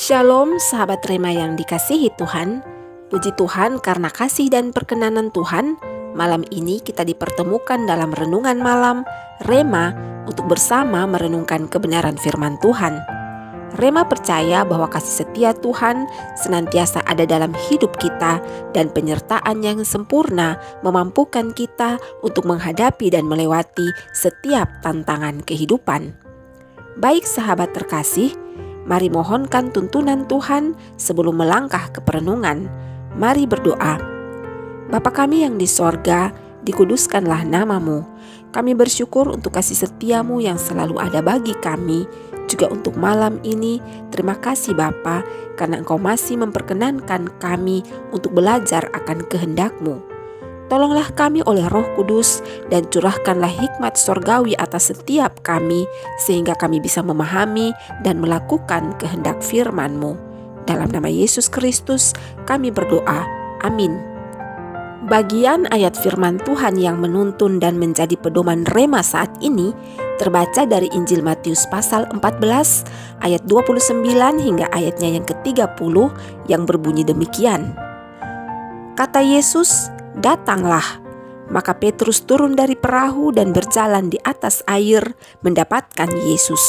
Shalom sahabat Rema yang dikasihi Tuhan. Puji Tuhan karena kasih dan perkenanan Tuhan, malam ini kita dipertemukan dalam renungan malam Rema untuk bersama merenungkan kebenaran firman Tuhan. Rema percaya bahwa kasih setia Tuhan senantiasa ada dalam hidup kita dan penyertaan yang sempurna memampukan kita untuk menghadapi dan melewati setiap tantangan kehidupan. Baik sahabat terkasih, mari mohonkan tuntunan Tuhan sebelum melangkah ke perenungan. Mari berdoa. Bapa kami yang di sorga, dikuduskanlah namamu. Kami bersyukur untuk kasih setiamu yang selalu ada bagi kami. Juga untuk malam ini, terima kasih Bapa, karena Engkau masih memperkenankan kami untuk belajar akan kehendak-Mu. Tolonglah kami oleh Roh Kudus dan curahkanlah hikmat sorgawi atas setiap kami sehingga kami bisa memahami dan melakukan kehendak firman-Mu. Dalam nama Yesus Kristus kami berdoa. Amin. Bagian ayat firman Tuhan yang menuntun dan menjadi pedoman Rema saat ini terbaca dari Injil Matius pasal 14 ayat 29 hingga ayatnya yang ke-30 yang berbunyi demikian. Kata Yesus, "Datanglah." Maka Petrus turun dari perahu dan berjalan di atas air mendapatkan Yesus.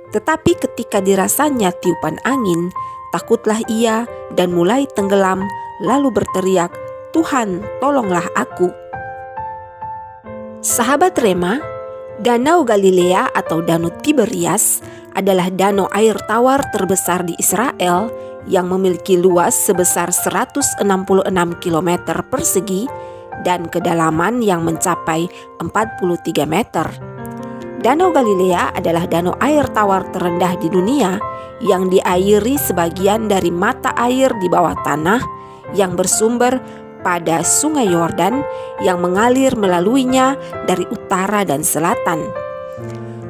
Tetapi ketika dirasanya tiupan angin, takutlah ia dan mulai tenggelam, lalu berteriak, "Tuhan, tolonglah aku." Sahabat Rema, Danau Galilea atau Danau Tiberias adalah danau air tawar terbesar di Israel yang memiliki luas sebesar 166 km persegi dan kedalaman yang mencapai 43 meter. Danau Galilea adalah danau air tawar terendah di dunia yang diairi sebagian dari mata air di bawah tanah yang bersumber pada Sungai Yordan yang mengalir melaluinya dari utara dan selatan.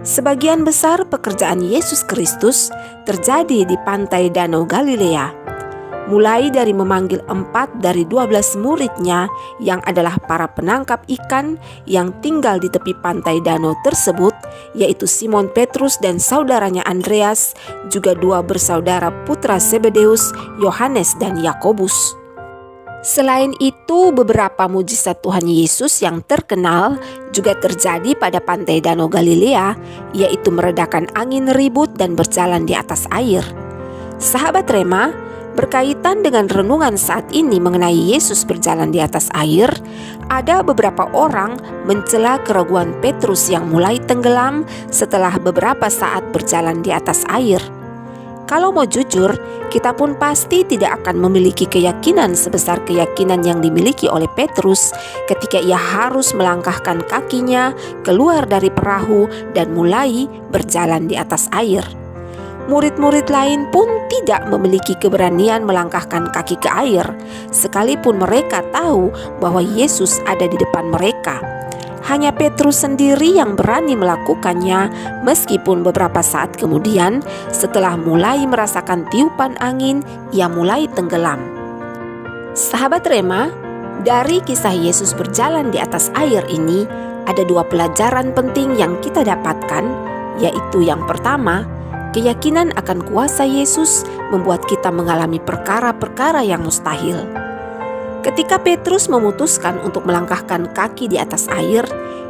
Sebagian besar pekerjaan Yesus Kristus terjadi di pantai Danau Galilea, mulai dari memanggil 4 dari 12 muridnya yang adalah para penangkap ikan yang tinggal di tepi pantai danau tersebut, yaitu Simon Petrus dan saudaranya Andreas, juga 2 bersaudara putra Zebedeus, Yohanes dan Yakobus. Selain itu, beberapa mujizat Tuhan Yesus yang terkenal juga terjadi pada pantai Danau Galilea, yaitu meredakan angin ribut dan berjalan di atas air. Sahabat Rema, berkaitan dengan renungan saat ini mengenai Yesus berjalan di atas air, ada beberapa orang mencela keraguan Petrus yang mulai tenggelam setelah beberapa saat berjalan di atas air. Kalau mau jujur, kita pun pasti tidak akan memiliki keyakinan sebesar keyakinan yang dimiliki oleh Petrus ketika ia harus melangkahkan kakinya keluar dari perahu dan mulai berjalan di atas air. Murid-murid lain pun tidak memiliki keberanian melangkahkan kaki ke air, sekalipun mereka tahu bahwa Yesus ada di depan mereka. Hanya Petrus sendiri yang berani melakukannya, meskipun beberapa saat kemudian setelah mulai merasakan tiupan angin, ia mulai tenggelam. Sahabat Rema, dari kisah Yesus berjalan di atas air ini, ada 2 pelajaran penting yang kita dapatkan, yaitu yang pertama, keyakinan akan kuasa Yesus membuat kita mengalami perkara-perkara yang mustahil. Ketika Petrus memutuskan untuk melangkahkan kaki di atas air,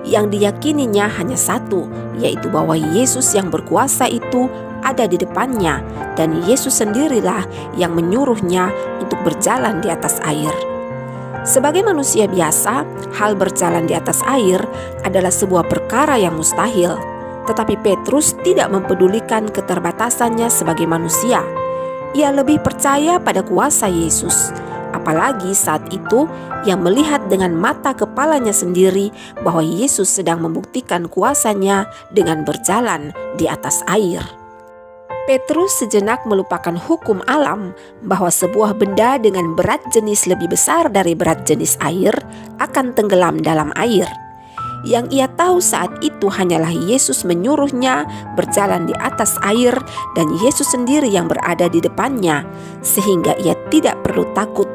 yang diyakininya hanya satu, yaitu bahwa Yesus yang berkuasa itu ada di depannya, dan Yesus sendirilah yang menyuruhnya untuk berjalan di atas air. Sebagai manusia biasa, hal berjalan di atas air adalah sebuah perkara yang mustahil. Tetapi Petrus tidak mempedulikan keterbatasannya sebagai manusia. Ia lebih percaya pada kuasa Yesus. Apalagi saat itu ia melihat dengan mata kepalanya sendiri bahwa Yesus sedang membuktikan kuasanya dengan berjalan di atas air. Petrus sejenak melupakan hukum alam bahwa sebuah benda dengan berat jenis lebih besar dari berat jenis air akan tenggelam dalam air. Yang ia tahu saat itu hanyalah Yesus menyuruhnya berjalan di atas air dan Yesus sendiri yang berada di depannya, sehingga ia tidak perlu takut.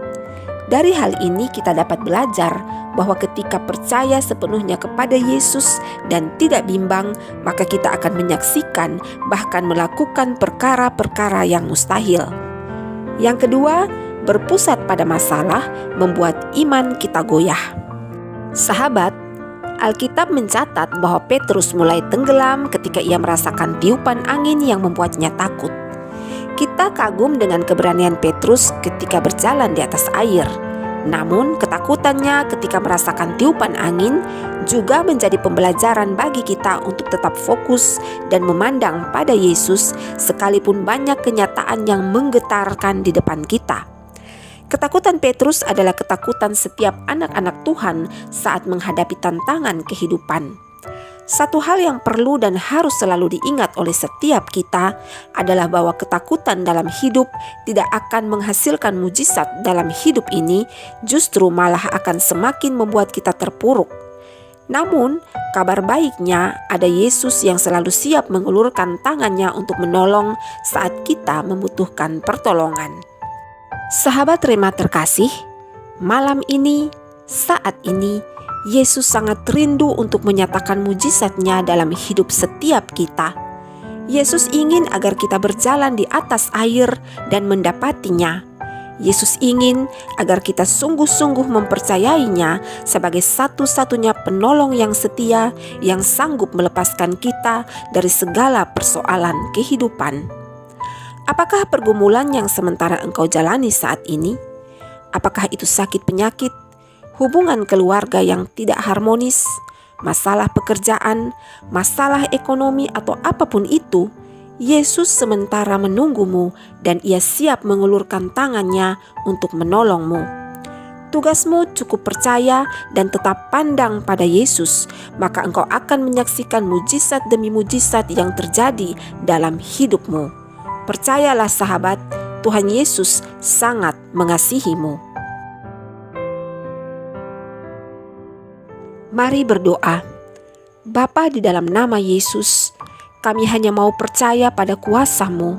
Dari hal ini kita dapat belajar bahwa ketika percaya sepenuhnya kepada Yesus dan tidak bimbang, maka kita akan menyaksikan bahkan melakukan perkara-perkara yang mustahil. Yang kedua, berpusat pada masalah membuat iman kita goyah. Sahabat, Alkitab mencatat bahwa Petrus mulai tenggelam ketika ia merasakan tiupan angin yang membuatnya takut. Kita kagum dengan keberanian Petrus ketika berjalan di atas air. Namun ketakutannya ketika merasakan tiupan angin juga menjadi pembelajaran bagi kita untuk tetap fokus dan memandang pada Yesus sekalipun banyak kenyataan yang menggetarkan di depan kita. Ketakutan Petrus adalah ketakutan setiap anak-anak Tuhan saat menghadapi tantangan kehidupan. Satu hal yang perlu dan harus selalu diingat oleh setiap kita adalah bahwa ketakutan dalam hidup tidak akan menghasilkan mujizat dalam hidup ini, justru malah akan semakin membuat kita terpuruk. Namun, kabar baiknya ada Yesus yang selalu siap mengulurkan tangannya untuk menolong saat kita membutuhkan pertolongan. Sahabat Rema terkasih, malam ini, saat ini, Yesus sangat rindu untuk menyatakan mujizat-Nya dalam hidup setiap kita. Yesus ingin agar kita berjalan di atas air dan mendapatinya. Yesus ingin agar kita sungguh-sungguh mempercayainya sebagai satu-satunya penolong yang setia yang sanggup melepaskan kita dari segala persoalan kehidupan. Apakah pergumulan yang sementara engkau jalani saat ini? Apakah itu sakit penyakit, hubungan keluarga yang tidak harmonis, masalah pekerjaan, masalah ekonomi, atau apapun itu? Yesus sementara menunggumu dan Ia siap mengulurkan tangannya untuk menolongmu. Tugasmu cukup percaya dan tetap pandang pada Yesus, maka engkau akan menyaksikan mujizat demi mujizat yang terjadi dalam hidupmu. Percayalah sahabat, Tuhan Yesus sangat mengasihimu. Mari berdoa. Bapa, di dalam nama Yesus, kami hanya mau percaya pada kuasa-Mu.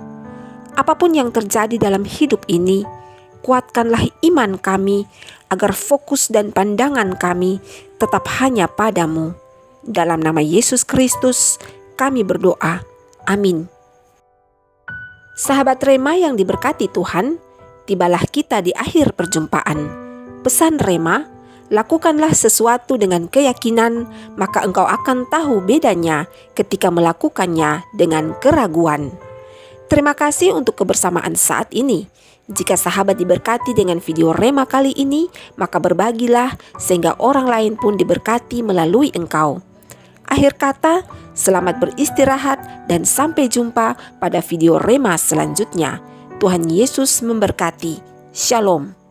Apapun yang terjadi dalam hidup ini, kuatkanlah iman kami agar fokus dan pandangan kami tetap hanya pada-Mu. Dalam nama Yesus Kristus, kami berdoa. Amin. Sahabat Rema yang diberkati Tuhan, tibalah kita di akhir perjumpaan. Pesan Rema, lakukanlah sesuatu dengan keyakinan, maka engkau akan tahu bedanya ketika melakukannya dengan keraguan. Terima kasih untuk kebersamaan saat ini. Jika sahabat diberkati dengan video Rema kali ini, maka berbagilah sehingga orang lain pun diberkati melalui engkau. Akhir kata, selamat beristirahat dan sampai jumpa pada video Rema selanjutnya. Tuhan Yesus memberkati. Shalom.